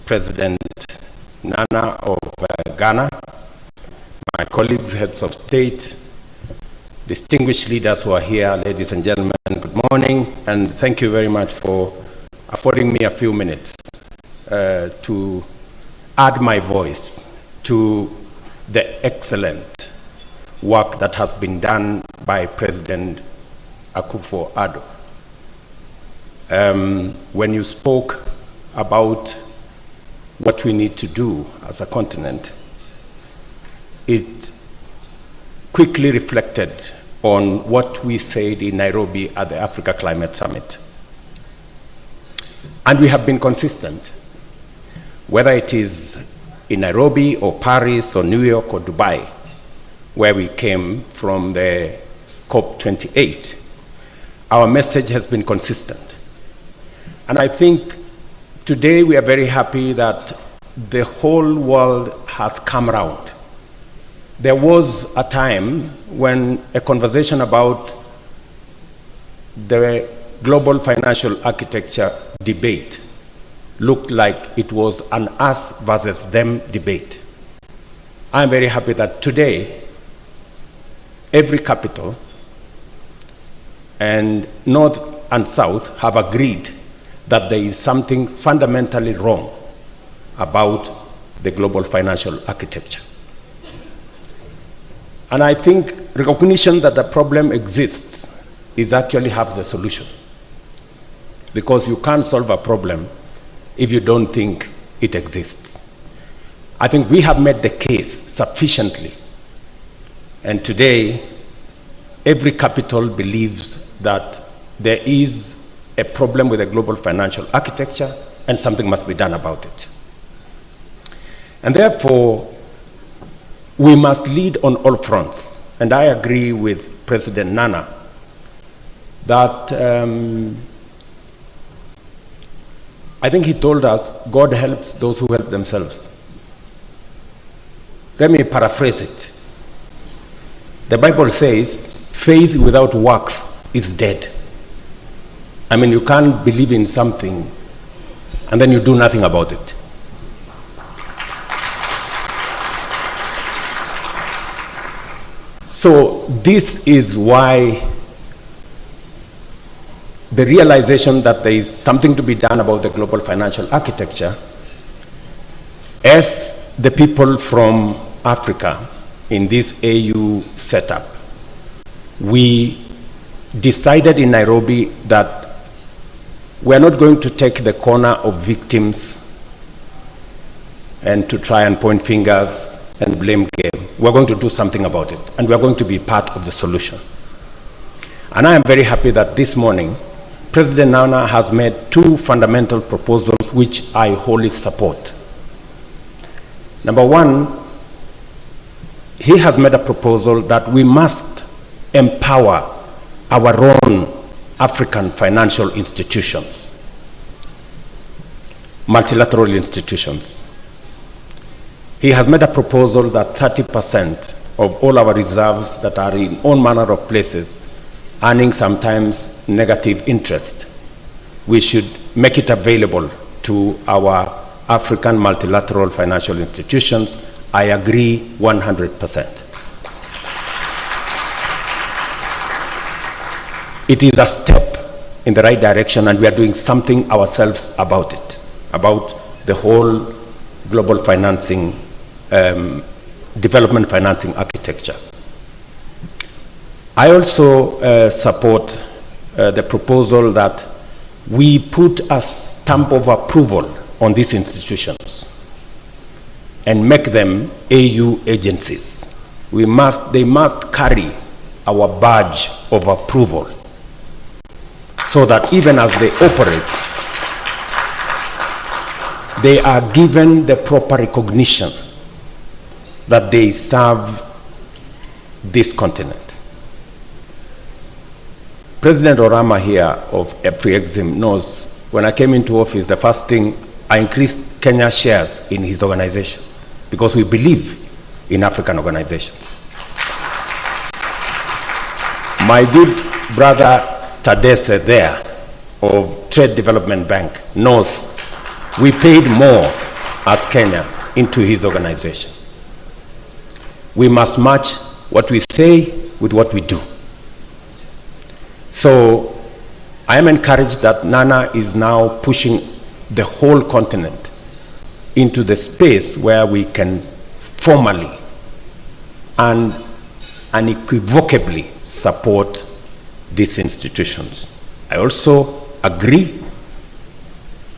President Nana of Ghana, my colleagues, heads of state, distinguished leaders who are here, ladies and gentlemen, good morning, and thank you very much for affording me a few minutes to add my voice to the excellent work that has been done by President Akufo-Addo. When you spoke about what we need to do as a continent, it quickly reflected on what we said in Nairobi at the Africa Climate Summit. And we have been consistent, whether it is in Nairobi or Paris or New York or Dubai, where we came from the COP28. Our message has been consistent. And I think today we are very happy that the whole world has come around. There was a time when a conversation about the global financial architecture debate looked like it was an us versus them debate. I'm very happy that today every capital and North and South have agreed that there is something fundamentally wrong about the global financial architecture. And I think recognition that the problem exists is actually half the solution, because you can't solve a problem if you don't think it exists. I think we have made the case sufficiently, and today every capital believes that there is a problem with the global financial architecture and something must be done about it. And therefore, we must lead on all fronts. And I agree with President Nana that I think he told us God helps those who help themselves. Let me paraphrase it. The Bible says, faith without works is dead. I mean, you can't believe in something and then you do nothing about it. So this is why the realization that there is something to be done about the global financial architecture, as the people from Africa in this AU setup, we decided in Nairobi that we're not going to take the corner of victims and to try and point fingers and blame game. We're going to do something about it, and we're going to be part of the solution. And I am very happy that this morning, President Nana has made two fundamental proposals which I wholly support. Number one, he has made a proposal that we must empower our own African financial institutions, multilateral institutions. He has made a proposal that 30% of all our reserves that are in all manner of places, earning sometimes negative interest, we should make it available to our African multilateral financial institutions. I agree 100%. It is a step in the right direction, and we are doing something ourselves about it, about the whole global financing, development financing architecture. I also support the proposal that we put a stamp of approval on these institutions and make them AU agencies. They must carry our badge of approval, so that even as they operate, they are given the proper recognition that they serve this continent. President Orama here of Exim knows when I came into office, the first thing, I increased Kenya shares in his organization because we believe in African organizations. My good brother Tadese there of Trade Development Bank knows we paid more as Kenya into his organization. We must match what we say with what we do. So I am encouraged that Nana is now pushing the whole continent into the space where we can formally and unequivocally support these institutions. I also agree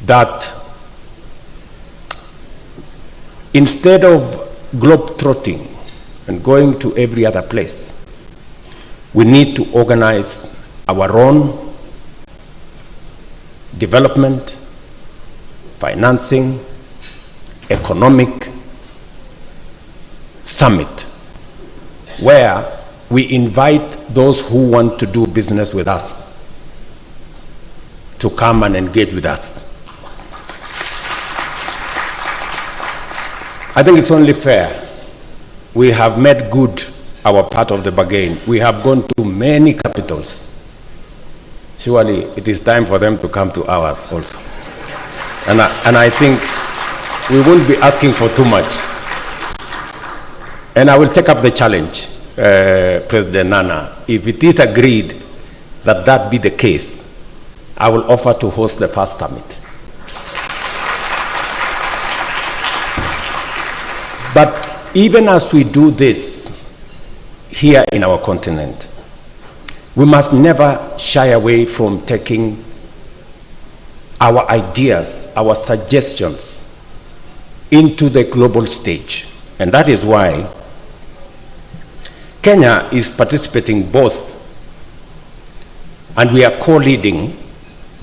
that instead of globe-trotting and going to every other place, we need to organize our own development, financing, economic summit, where we invite those who want to do business with us to come and engage with us. I think it's only fair. We have made good our part of the bargain. We have gone to many capitals. Surely it is time for them to come to ours also. And I think we won't be asking for too much. And I will take up the challenge, President Nana. If it is agreed that that be the case, I will offer to host the first summit. But even as we do this here in our continent, we must never shy away from taking our ideas, our suggestions into the global stage. And that is why Kenya is participating both, and we are co-leading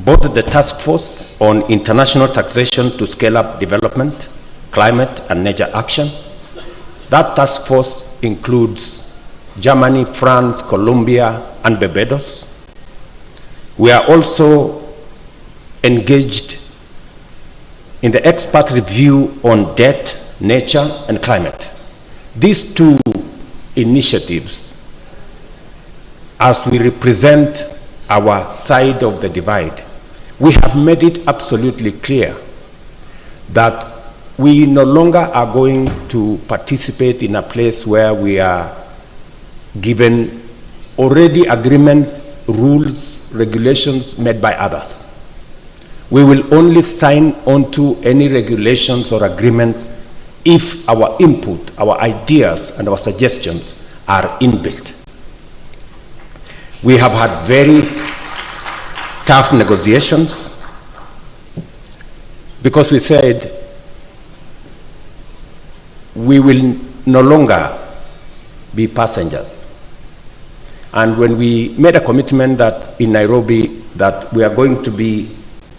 both the task force on international taxation to scale up development, climate and nature action. That task force includes Germany, France, Colombia, and Barbados. We are also engaged in the expert review on debt, nature, and climate. These two initiatives, as we represent our side of the divide, we have made it absolutely clear that we no longer are going to participate in a place where we are given already agreements, rules, regulations made by others. We will only sign onto any regulations or agreements if our input, our ideas, and our suggestions are inbuilt. We have had very tough negotiations because we said we will no longer be passengers. And when we made a commitment that in Nairobi that we are going to be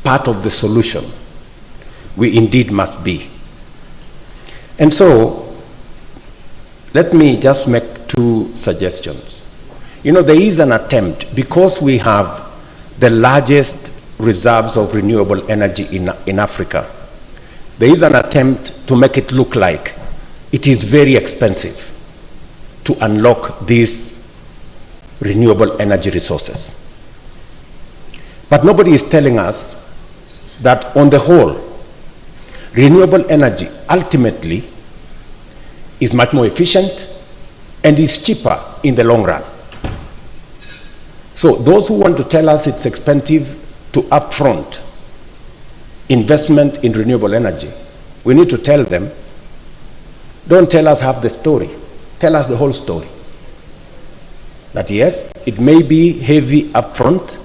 part of the solution, we indeed must be. And so, let me just make two suggestions. You know, there is an attempt, because we have the largest reserves of renewable energy in Africa, there is an attempt to make it look like it is very expensive to unlock these renewable energy resources. But nobody is telling us that on the whole, renewable energy ultimately is much more efficient and is cheaper in the long run. So those who want to tell us it's expensive to upfront investment in renewable energy, we need to tell them, don't tell us half the story, tell us the whole story. That yes, it may be heavy upfront,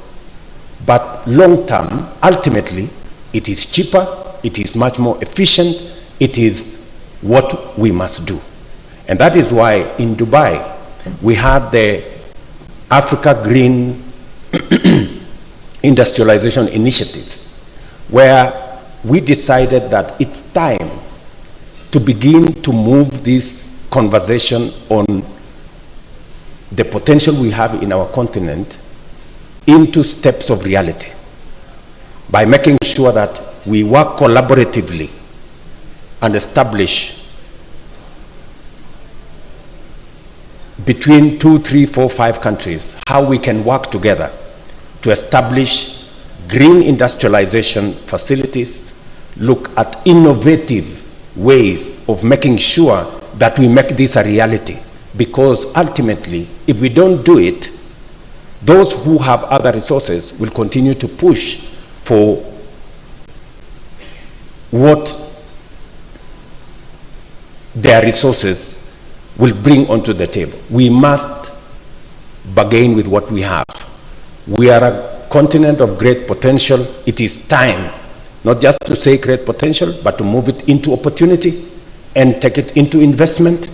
but long term, ultimately, it is cheaper, it is much more efficient, it is what we must do. And that is why in Dubai, we had the Africa Green Industrialization Initiative, where we decided that it's time to begin to move this conversation on the potential we have in our continent into steps of reality by making sure that we work collaboratively and establish between 2, 3, 4, 5 countries how we can work together to establish green industrialization facilities, look at innovative ways of making sure that we make this a reality. Because ultimately, if we don't do it, those who have other resources will continue to push for what their resources will bring onto the table. We must bargain with what we have. We are a continent of great potential. It is time, not just to say great potential, but to move it into opportunity and take it into investment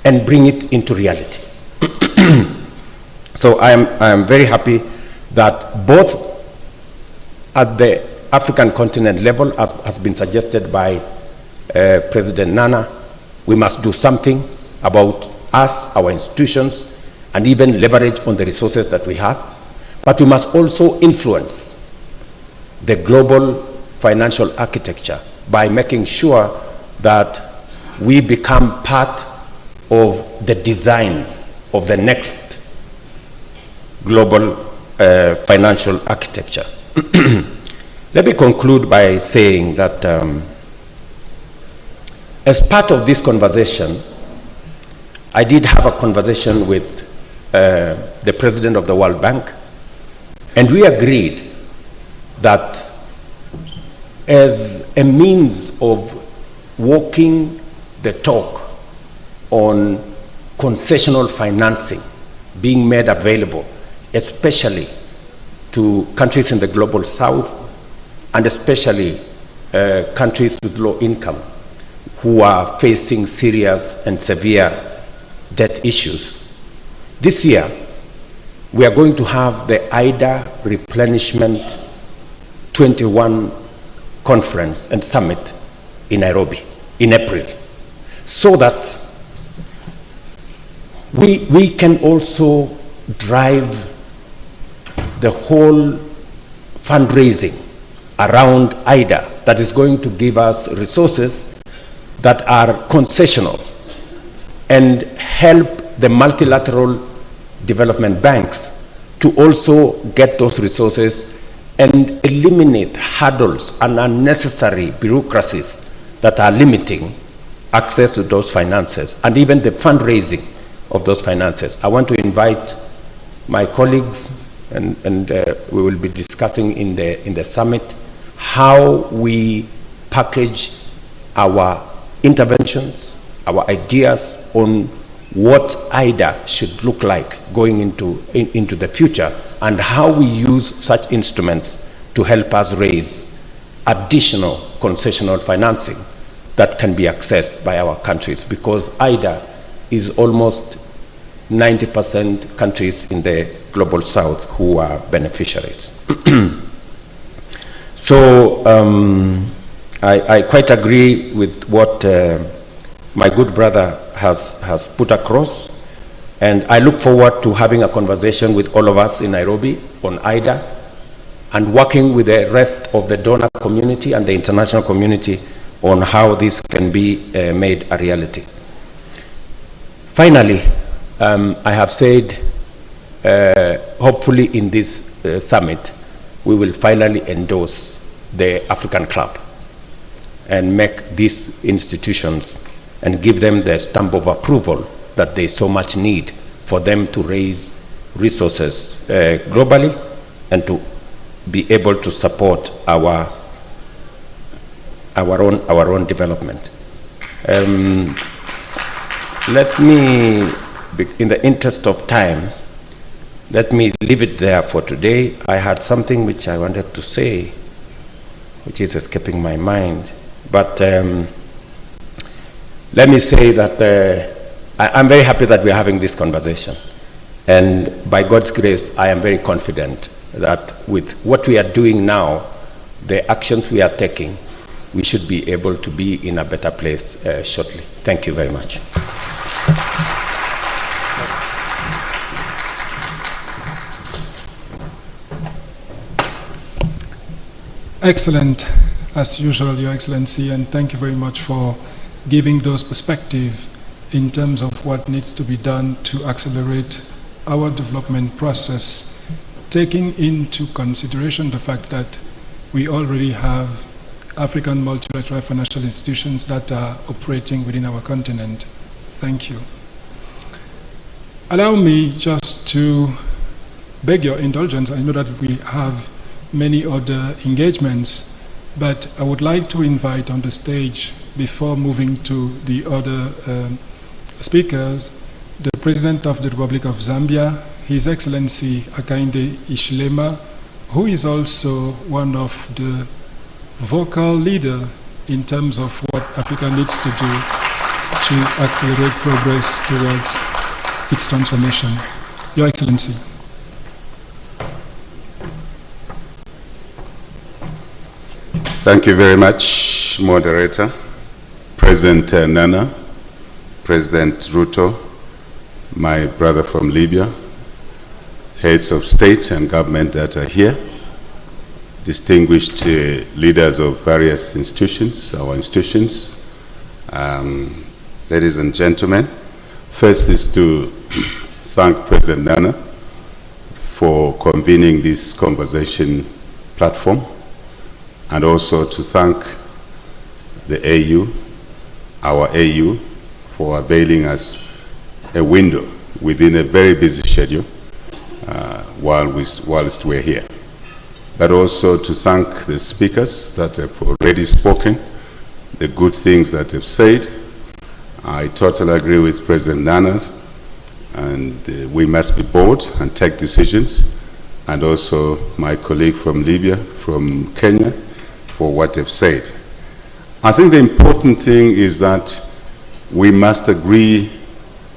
and bring it into reality. So I am very happy that both at the African continent level, as has been suggested by President Nana, we must do something about us, our institutions, and even leverage on the resources that we have. But we must also influence the global financial architecture by making sure that we become part of the design of the next global financial architecture. Let me conclude by saying that as part of this conversation, I did have a conversation with the president of the World Bank, and we agreed that as a means of walking the talk on concessional financing being made available, especially to countries in the global south, and especially countries with low income who are facing serious and severe debt issues. This year, we are going to have the IDA Replenishment 21 Conference and Summit in Nairobi in April, so that we can also drive the whole fundraising around IDA that is going to give us resources that are concessional and help the multilateral development banks to also get those resources and eliminate hurdles and unnecessary bureaucracies that are limiting access to those finances and even the fundraising of those finances. I want to invite my colleagues, and we will be discussing in the summit how we package our interventions, our ideas on what IDA should look like going into the future, and how we use such instruments to help us raise additional concessional financing that can be accessed by our countries, because IDA is almost 90% countries in the global south who are beneficiaries. So I quite agree with what my good brother has put across, and I look forward to having a conversation with all of us in Nairobi on IDA and working with the rest of the donor community and the international community on how this can be made a reality. Finally, I have said, hopefully in this summit, we will finally endorse the African Club and make these institutions and give them the stamp of approval that they so much need for them to raise resources globally and to be able to support our own development. Let me, in the interest of time, let me leave it there for today. I had something which I wanted to say, which is escaping my mind. But let me say that I'm very happy that we're having this conversation. And by God's grace, I am very confident that with what we are doing now, the actions we are taking, we should be able to be in a better place shortly. Thank you very much. Excellent, as usual, Your Excellency, and thank you very much for giving those perspectives in terms of what needs to be done to accelerate our development process, taking into consideration the fact that we already have African multilateral financial institutions that are operating within our continent. Thank you. Allow me just to beg your indulgence. I know that we have many other engagements, but I would like to invite on the stage, before moving to the other speakers, the President of the Republic of Zambia, His Excellency Hakainde Hichilema, who is also one of the vocal leader in terms of what Africa needs to do to accelerate progress towards its transformation. Your Excellency. Thank you very much, Moderator, President Nana, President Ruto, my brother from Libya, heads of state and government that are here, distinguished leaders of various institutions, our institutions, ladies and gentlemen. First is to thank President Nana for convening this conversation platform, and also to thank the AU, our AU, for availing us a window within a very busy schedule whilst we're here. But also to thank the speakers that have already spoken, the good things that they've said. I totally agree with President Nana, and we must be bold and take decisions, and also my colleague from Libya, from Kenya, for what they've said. I think the important thing is that we must agree,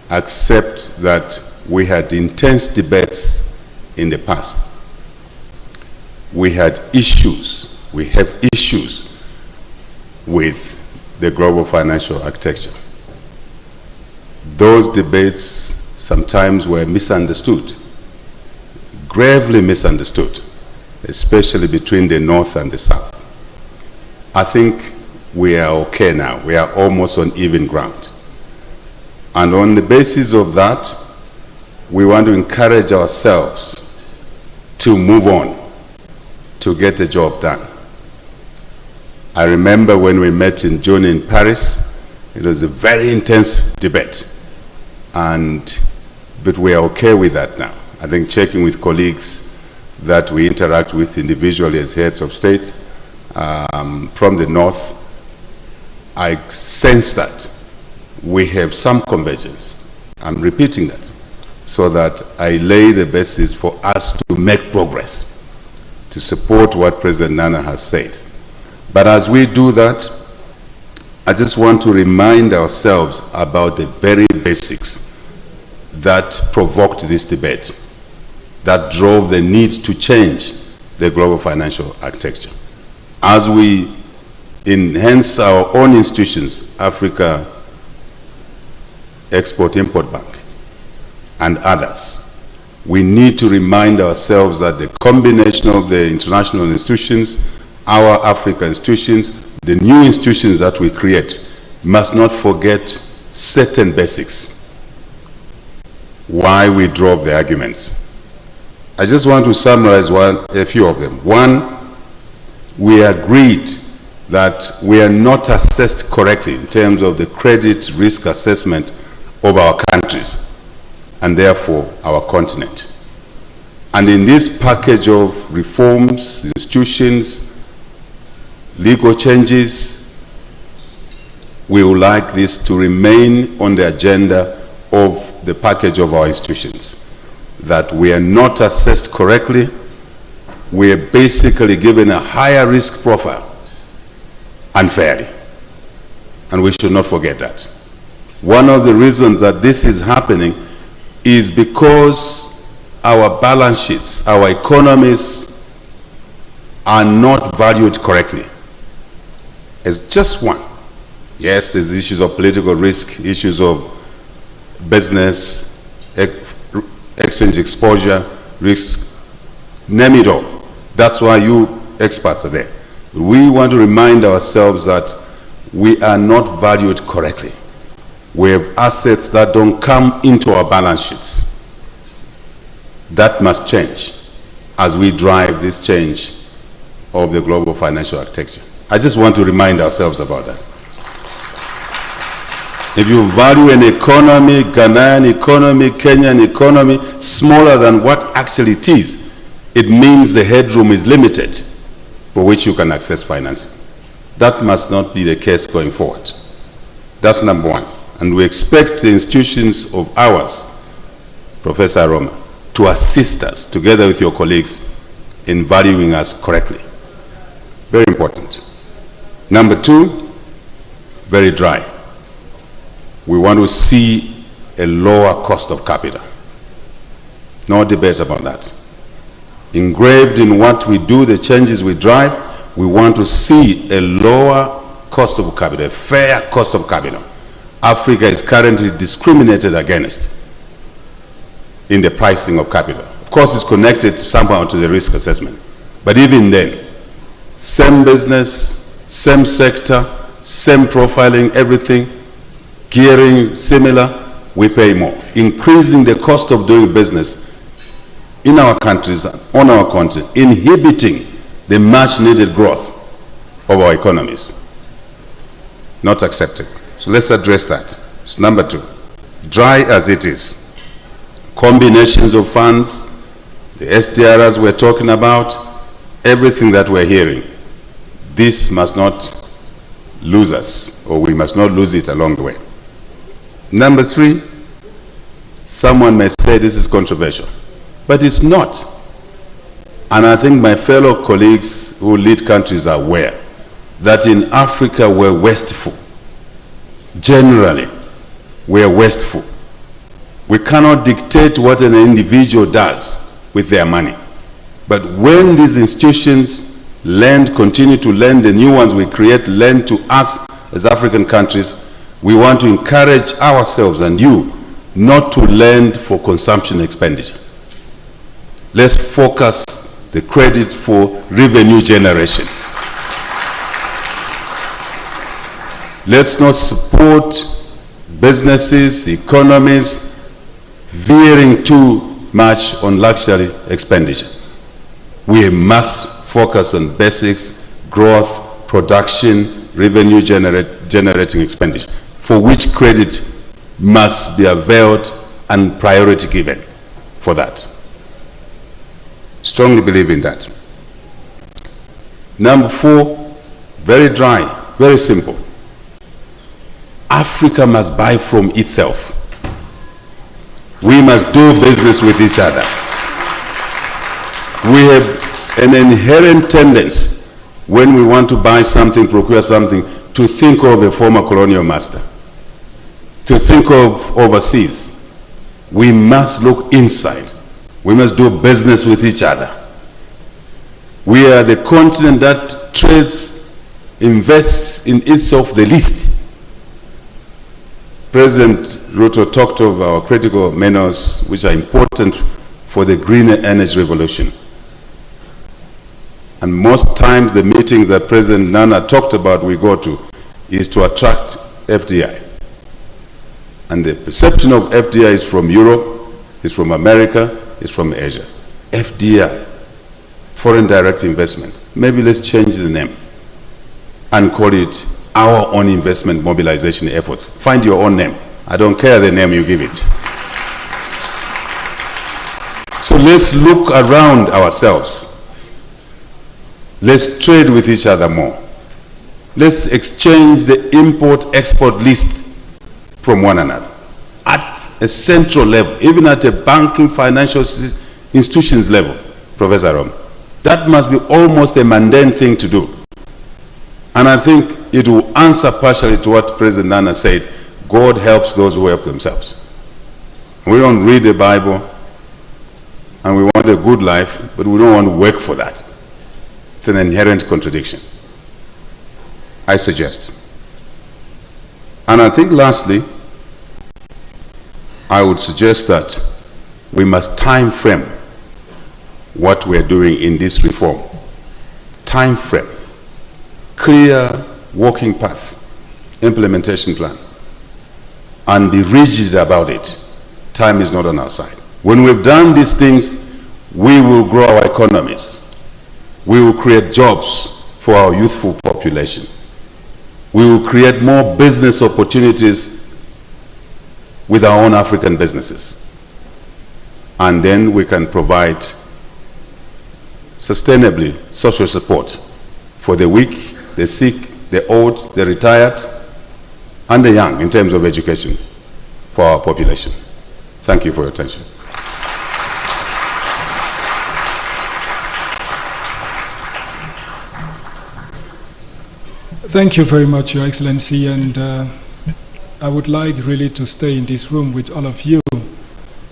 accept that we had intense debates in the past. We had issues, we have issues with the global financial architecture. Those debates sometimes were misunderstood, gravely misunderstood, especially between the North and the South. I think we are okay now. We are almost on even ground. And on the basis of that, we want to encourage ourselves to move on, to get the job done. I remember when we met in June in Paris, it was a very intense debate. But we are okay with that now. I think checking with colleagues that we interact with individually as heads of state from the North, I sense that we have some convergence. I'm repeating that, so that I lay the basis for us to make progress, to support what President Nana has said. But as we do that, I just want to remind ourselves about the very basics that provoked this debate, that drove the need to change the global financial architecture. As we enhance our own institutions, Africa Export-Import Bank and others, we need to remind ourselves that the combination of the international institutions, our African institutions, the new institutions that we create, must not forget certain basics. Why we drove the arguments. I just want to summarize a few of them. One, we agreed that we are not assessed correctly in terms of the credit risk assessment of our countries, and therefore our continent. And in this package of reforms, institutions, legal changes, we would like this to remain on the agenda of the package of our institutions, that we are not assessed correctly. We are basically given a higher risk profile unfairly, and we should not forget that. One of the reasons that this is happening is because our balance sheets, our economies are not valued correctly. It's just one. Yes, there's issues of political risk, issues of business, exchange exposure, risk, name it all. That's why you experts are there. We want to remind ourselves that we are not valued correctly. We have assets that don't come into our balance sheets. That must change as we drive this change of the global financial architecture. I just want to remind ourselves about that. If you value an economy, Ghanaian economy, Kenyan economy, smaller than what actually it is, it means the headroom is limited for which you can access financing. That must not be the case going forward. That's number one. And we expect the institutions of ours, Professor Aroma, to assist us, together with your colleagues, in valuing us correctly. Very important. Number two, very dry. We want to see a lower cost of capital. No debate about that. Engraved in what we do, the changes we drive, we want to see a lower cost of capital, a fair cost of capital. Africa is currently discriminated against in the pricing of capital. Of course, it's connected somehow to the risk assessment. But even then, same business, same sector, same profiling, everything, gearing similar, we pay more. Increasing the cost of doing business in our countries, on our continent, inhibiting the much needed growth of our economies. Not accepted. So let's address that. It's number two. Dry as it is. Combinations of funds, the SDRs we're talking about, everything that we're hearing, this must not lose us, or we must not lose it along the way. Number three, someone may say this is controversial, but it's not. And I think my fellow colleagues who lead countries are aware that in Africa we're wasteful. Generally, we're wasteful. We cannot dictate what an individual does with their money. But when these institutions lend, continue to lend, the new ones we create lend to us as African countries, we want to encourage ourselves and you not to lend for consumption expenditure. Let's focus the credit for revenue generation. Let's not support businesses, economies veering too much on luxury expenditure. We must focus on basics, growth, production, revenue generating expenditure, for which credit must be availed and priority given for that. Strongly believe in that. Number four, very dry, very simple. Africa must buy from itself. We must do business with each other. We have an inherent tendency when we want to buy something, procure something, to think of a former colonial master, to think of overseas. We must look inside. We must do business with each other. We are the continent that trades, invests in itself the least. President Ruto talked of our critical minerals, which are important for the green energy revolution. And most times the meetings that President Nana talked about we go to is to attract FDI. And the perception of FDI is from Europe, is from America, is from Asia. FDI, foreign direct investment. Maybe let's change the name and call it our own investment mobilization efforts. Find your own name. I don't care the name you give it. So let's look around ourselves. Let's trade with each other more. Let's exchange the import-export list from one another at a central level, even at a banking financial institutions level, Professor Rom. That must be almost a mundane thing to do. And I think it will answer partially to what President Nana said, God helps those who help themselves. We don't read the Bible and we want a good life, but we don't want to work for that. It's an inherent contradiction, I suggest. And I think lastly, I would suggest that we must time frame what we're doing in this reform. Time frame, clear working path, implementation plan, and be rigid about it. Time is not on our side. When we've done these things, we will grow our economies. We will create jobs for our youthful population. We will create more business opportunities with our own African businesses. And then we can provide sustainably social support for the weak, the sick, the old, the retired, and the young in terms of education for our population. Thank you for your attention. Thank you very much, Your Excellency, and I would like really to stay in this room with all of you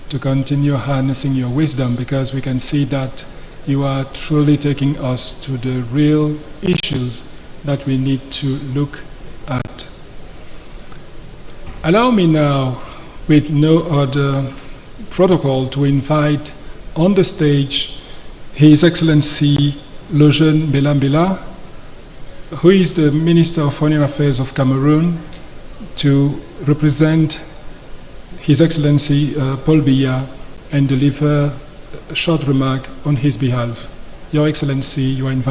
to continue harnessing your wisdom, because we can see that you are truly taking us to the real issues that we need to look at. Allow me now, with no other protocol, to invite on the stage His Excellency Le Jeune Belambela, who is the Minister of Foreign Affairs of Cameroon, to represent His Excellency Paul Biya and deliver a short remark on his behalf. Your Excellency, you are invited.